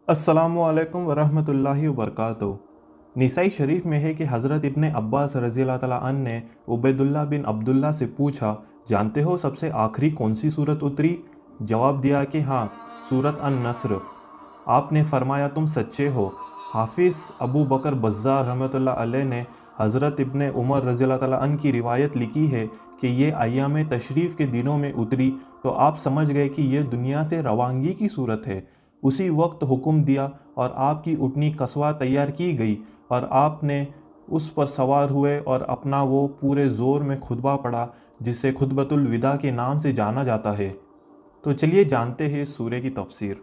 अस्सलामुअलैकुम वरहमतुल्लाहि वबरकातुहू। निसाई शरीफ में है कि हज़रत इब्ने अब्बास रज़ी अल्लाह तआला अन्हु ने उबैदुल्लाह बिन अब्दुल्ला से पूछा, जानते हो सबसे आखिरी कौन सी सूरत उतरी? जवाब दिया कि हाँ, सूरत अन-नस्र। आपने फरमाया तुम सच्चे हो। हाफिज़ अबू बकर बज़्ज़ार रहमतुल्लाह अलैह ने हज़रत इब्ने उमर रज़ी अल्लाह तआला अन्हु की रिवायत लिखी है कि ये अय्याम तशरीफ़ के दिनों में उतरी तो आप समझ गए कि ये दुनिया से रवानगी की सूरत है। उसी वक्त हुक्म दिया और आपकी उटनी कस्वा तैयार की गई और आपने उस पर सवार हुए और अपना वो पूरे ज़ोर में खुतबा पढ़ा जिसे खुतबतुल विदा के नाम से जाना जाता है। तो चलिए जानते हैं इस सूरे की तफसीर।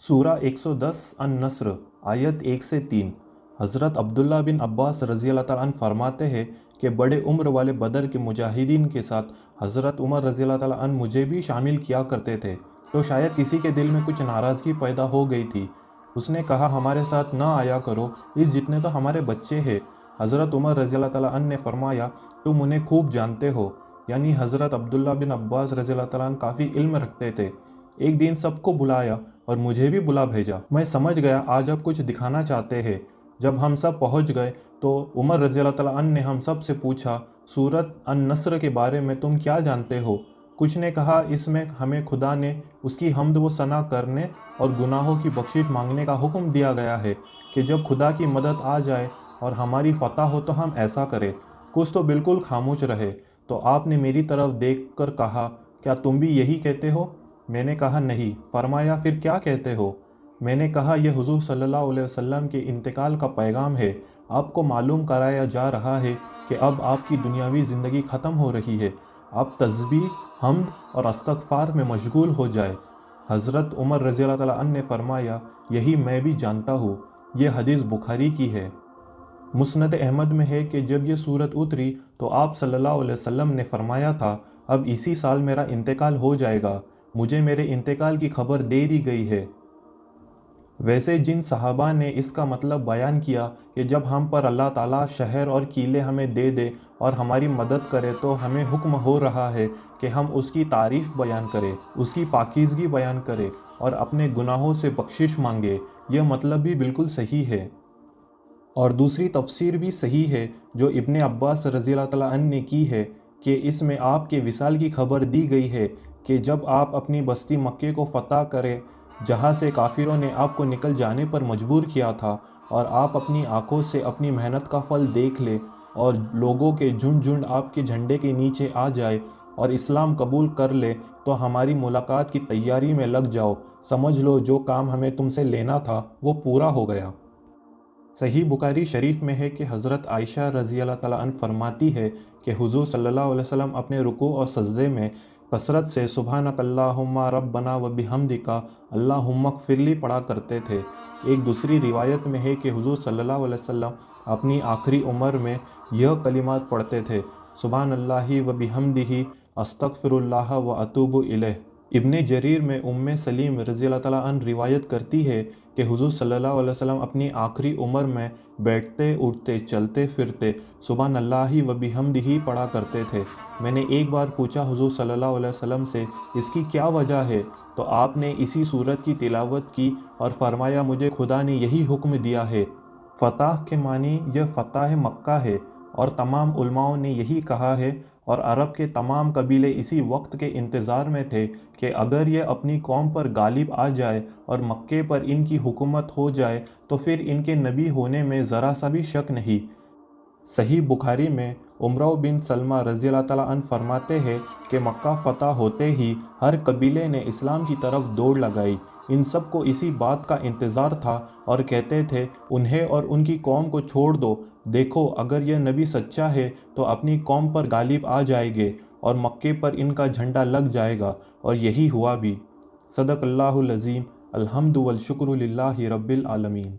सूरा 110 अन-नस्र आयत 1 से 3। हज़रत अब्दुल्ला बिन अब्बास रज़ी अल्लाह तआला अन्हु फरमाते हैं कि बड़े उम्र वाले बदर के मुजाहिदीन के साथ हज़रत उमर रज़ी अल्लाह तआला अन्हु मुझे भी शामिल किया करते थे, तो शायद किसी के दिल में कुछ नाराज़गी पैदा हो गई थी। उसने कहा हमारे साथ न आया करो, इस जितने तो हमारे बच्चे हैं। हज़रत उमर रज़ी अल्लाह तआला अन्हु ने फरमाया तुम उन्हें खूब जानते हो, यानी हज़रत अब्दुल्ला बिन अब्बास रज़ी अल्लाह तआला अन्हु काफ़ी इल्म रखते थे। एक दिन सबको बुलाया और मुझे भी बुला भेजा। मैं समझ गया आज आप कुछ दिखाना चाहते हैं। जब हम सब पहुंच गए तो उमर रज़ी अल्लाह तआला अन्हु ने हम सब से पूछा, सूरत अन-नस्र के बारे में तुम क्या जानते हो? कुछ ने कहा इसमें हमें खुदा ने उसकी हम्द व सना करने और गुनाहों की बख्शिश मांगने का हुक्म दिया गया है कि जब खुदा की मदद आ जाए और हमारी फतह हो तो हम ऐसा करें। कुछ तो बिल्कुल खामोश रहे। तो आपने मेरी तरफ देख कर कहा, क्या तुम भी यही कहते हो? मैंने कहा नहीं। फरमाया फिर क्या कहते हो? मैंने कहा यह हुज़ूर सल्लल्लाहु अलैहि वसल्लम के इंतकाल का पैगाम है। आपको मालूम कराया जा रहा है कि अब आपकी दुनियावी ज़िंदगी ख़त्म हो रही है। आप तस्बीह, हम्द और इस्तग़फ़ार में मशगूल हो जाए। हज़रत उमर रज़ी अल्लाह तआला अन्हु ने फरमाया यही मैं भी जानता हूँ। यह हदीस बुखारी की है। मुस्नद अहमद में है कि जब यह सूरत उतरी तो आप सल्लल्लाहु अलैहि वसल्लम ने फरमाया था अब इसी साल मेरा इंतकाल हो जाएगा। मुझे मेरे इंतकाल की खबर दे दी गई है। वैसे जिन सहाबा ने इसका मतलब बयान किया कि जब हम पर अल्लाह ताला शहर और किले हमें दे दे और हमारी मदद करे तो हमें हुक्म हो रहा है कि हम उसकी तारीफ़ बयान करें, उसकी पाकीज़गी बयान करें और अपने गुनाहों से बख्शिश मांगे। यह मतलब भी बिल्कुल सही है। और दूसरी तफसीर भी सही है जो इब्ने अब्बास रज़ी अल्लाह तआला अन्हु ने की है कि इसमें आपके विसाल की खबर दी गई है कि जब आप अपनी बस्ती मक्के को फ़तह करें जहाँ से काफिरों ने आपको निकल जाने पर मजबूर किया था और आप अपनी आंखों से अपनी मेहनत का फल देख ले और लोगों के झुंड झुंड आपके झंडे के नीचे आ जाए और इस्लाम कबूल कर ले तो हमारी मुलाकात की तैयारी में लग जाओ। समझ लो जो काम हमें तुमसे लेना था वो पूरा हो गया। सही बुखारी शरीफ में है कि हज़रत आयशा रज़ी अल्लाह तआला अन्हा फरमाती है कि हुज़ूर सल्लल्लाहु अलैहि वसल्लम अपने रुकू और सजदे में कसरत से सुब्हानकल्लाहुम्मा रब्बना व बिहम्दिका अल्लाहुम्मा ग़फ़िरली पढ़ा करते थे। एक दूसरी रिवायत में है कि हुज़ूर सल्लल्लाहु अलैहि वसल्लम अपनी आखिरी उम्र में यह कलिमात पढ़ते थे, सुब्हानल्लाहि व बिहम्दिही अस्तग़फ़िरुल्लाह व अतूबु इलैह। इब्ने जरीर में उम्मे सलीम रज़ी अल्लाह तआला अन्हा रिवायत करती है कि हुज़ूर सल्लल्लाहु अलैहि वसल्लम अपनी आखिरी उम्र में बैठते उठते चलते फिरते सुब्हानल्लाहि व बिहम्दिही पढ़ा करते थे। मैंने एक बार पूछा हुज़ूर सल्लल्लाहु अलैहि वसल्लम से इसकी क्या वजह है, तो आपने इसी सूरत की तिलावत की और फरमाया मुझे खुदा ने यही हुक्म दिया है। फ़तह के मानी यह फ़तह मक्का है और तमाम उलमाओं ने यही कहा है और अरब के तमाम कबीले इसी वक्त के इंतज़ार में थे कि अगर ये अपनी कौम पर गालिब आ जाए और मक्के पर इनकी हुकूमत हो जाए तो फिर इनके नबी होने में ज़रा सा भी शक नहीं। सही बुखारी में उमराव बिन सलमा रज़ी अल्लाह तआला अन्हु फरमाते हैं कि मक्का फ़तह होते ही हर कबीले ने इस्लाम की तरफ दौड़ लगाई। इन सब को इसी बात का इंतज़ार था और कहते थे उन्हें और उनकी कौम को छोड़ दो। देखो अगर यह नबी सच्चा है तो अपनी कौम पर गालिब आ जाएंगे और मक्के पर इनका झंडा लग जाएगा, और यही हुआ भी। सदक़ल्लाहुल अज़ीम। अल्हम्दु वल शुक्रु लिल्लाहि रब्बिल आलमीन।